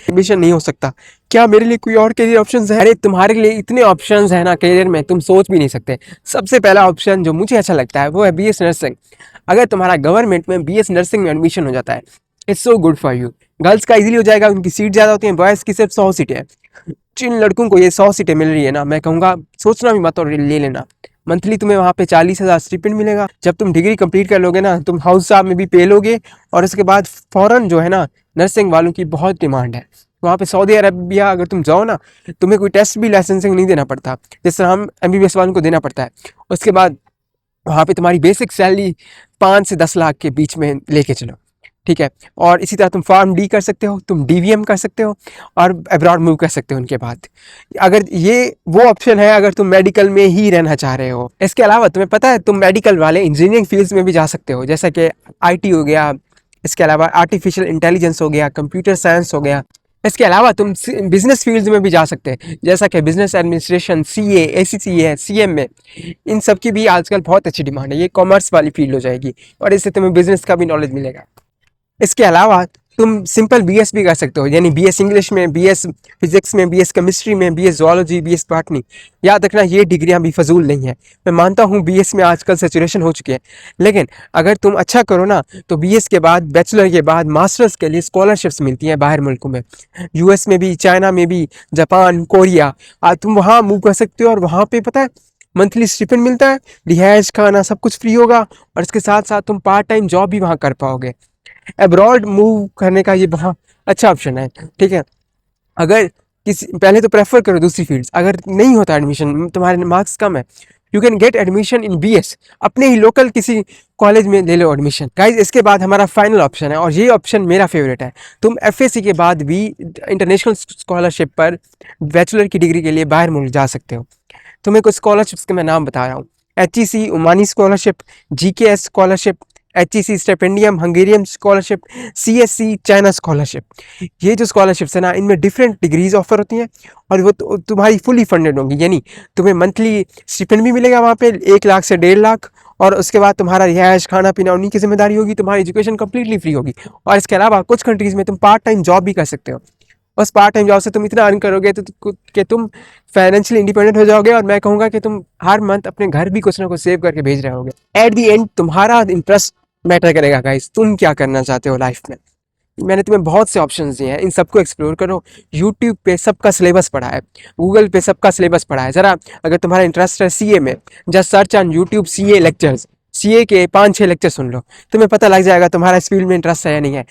Admission नहीं हो सकता। क्या मेरे लिए कोई और करियर ऑप्शंस है? अरे तुम्हारे लिए इतने ऑप्शंस है ना करियर में, तुम सोच भी नहीं सकते। सबसे पहला ऑप्शन जो मुझे अच्छा लगता है वो है बीएस नर्सिंग। अगर तुम्हारा गवर्नमेंट में बीएस नर्सिंग में एडमिशन हो जाता है, it's so good for you. Girls का इजीली हो जाएगा, उनकी सीट ज़्यादा होती है, बॉयज़ की सिर्फ 100 सीटें हैं। जिन लड़कों को ये 100 सीटें मिल रही है ना, मैं कहूँगा सोचना भी मत और ले लेना। मंथली तुम्हें वहाँ पे 40,000 स्टिपेंड मिलेगा। जब तुम डिग्री कंप्लीट कर लोगे ना, तुम हाउस साहब में भी पे लोगे, और उसके बाद फ़ौरन जो है ना, नर्सिंग वालों की बहुत डिमांड है वहाँ पे। सऊदी अरबिया अगर तुम जाओ ना, तुम्हें कोई टेस्ट भी लाइसेंसिंग नहीं देना पड़ता, जिस तरह हम एमबीबीएस वालों को देना पड़ता है। उसके बाद वहाँ पे तुम्हारी बेसिक सैलरी 5 से 10 लाख के बीच में लेके चलो, ठीक है। और इसी तरह तुम फार्म डी कर सकते हो, तुम डीवीएम कर सकते हो, और अब्रॉड मूव कर सकते हो उनके बाद। अगर ये वो ऑप्शन है अगर तुम मेडिकल में ही रहना चाह रहे हो। इसके अलावा तुम्हें पता है, तुम मेडिकल वाले इंजीनियरिंग फील्ड्स में भी जा सकते हो, जैसा कि आईटी हो गया, इसके अलावा आर्टिफिशियल इंटेलिजेंस हो गया, कंप्यूटर साइंस हो गया। इसके अलावा तुम बिजनेस फील्ड्स में भी जा सकते हैं, जैसा कि बिजनेस एडमिनिस्ट्रेशन, सीए, एसीसी है, सीएम में। इन सब की भी आजकल बहुत अच्छी डिमांड है। ये कॉमर्स वाली फील्ड हो जाएगी, और इससे तुम्हें बिजनेस का भी नॉलेज मिलेगा। इसके अलावा तुम सिंपल बीएस भी कर सकते हो, यानी बीएस इंग्लिश में, बीएस फिजिक्स में, बीएस केमिस्ट्री में, बीएस जोलॉजी, बीएस बॉटनी। याद रखना, ये डिग्रियां भी फजूल नहीं है। मैं मानता हूँ बीएस में आजकल सैचुरेशन हो चुकी है, लेकिन अगर तुम अच्छा करो ना, तो बीएस के बाद, बैचलर के बाद मास्टर्स के लिए स्कॉलरशिप्स मिलती हैं बाहर मुल्कों में, यूएस में भी, चाइना में भी, जापान, कोरिया। तुम वहाँ मूव कर सकते हो, और वहाँ पे पता है मंथली स्टिपेंड मिलता है, रिहाइश, खाना सब कुछ फ्री होगा, और इसके साथ साथ तुम पार्ट टाइम जॉब भी वहाँ कर पाओगे। अब्रॉड मूव करने का ये बहुत अच्छा ऑप्शन है, ठीक है। अगर किसी, पहले तो प्रेफर करो दूसरी फील्ड्स। अगर नहीं होता एडमिशन, तुम्हारे मार्क्स कम है, you can get admission in BS, अपने ही लोकल किसी कॉलेज में ले लो एडमिशन। गाइज, इसके बाद हमारा फाइनल ऑप्शन है, और ये ऑप्शन मेरा फेवरेट है। तुम एफएससी के बाद भी इंटरनेशनल स्कॉलरशिप पर बैचलर की डिग्री के लिए बाहर मुल्क जा सकते हो। तुम्हें कुछ स्कॉलरशिप्स के मैं नाम बता रहा हूँ। HEC Omani scholarship, GKS scholarship, HEC stipendium Hungarian scholarship, CSC China scholarship. ये जो स्कॉलरशिप्स है ना, इनमें डिफरेंट डिग्रीज ऑफर होती हैं, और वो तुम्हारी फुली फंडेड होंगी, यानी तुम्हें मंथली स्टिपेंड भी मिलेगा वहाँ पे 1 लाख से 1.5 लाख, और उसके बाद तुम्हारा रिहाइश, खाना पीना उन्हीं की जिम्मेदारी होगी, तुम्हारी एजुकेशन कंप्लीटली फ्री होगी। और इसके अलावा कुछ कंट्रीज़ में तुम पार्ट टाइम जॉब भी कर सकते हो। बस पार्ट टाइम जॉब से तुम इतना अर्न करोगे तो कि तुम फाइनेंशियली इंडिपेंडेंट हो जाओगे, और मैं कहूँगा कि तुम हर मंथ अपने घर भी कुछ ना कुछ सेव करके भेज रहे होगे। एट दी एंड तुम्हारा इंटरेस्ट मैटर करेगा गाइस, तुम क्या करना चाहते हो लाइफ में। मैंने तुम्हें बहुत से ऑप्शंस दिए हैं, इन सबको एक्सप्लोर करो। यूट्यूब पे सबका सिलेबस पढ़ा है, गूगल पे सबका सिलेबस पढ़ा है। ज़रा अगर तुम्हारा इंटरेस्ट है सीए में, just search on YouTube CA lectures, CA के 5-6 लेक्चर सुन लो, तुम्हें पता लग जाएगा तुम्हारा इस फील्ड में इंटरेस्ट है या नहीं है।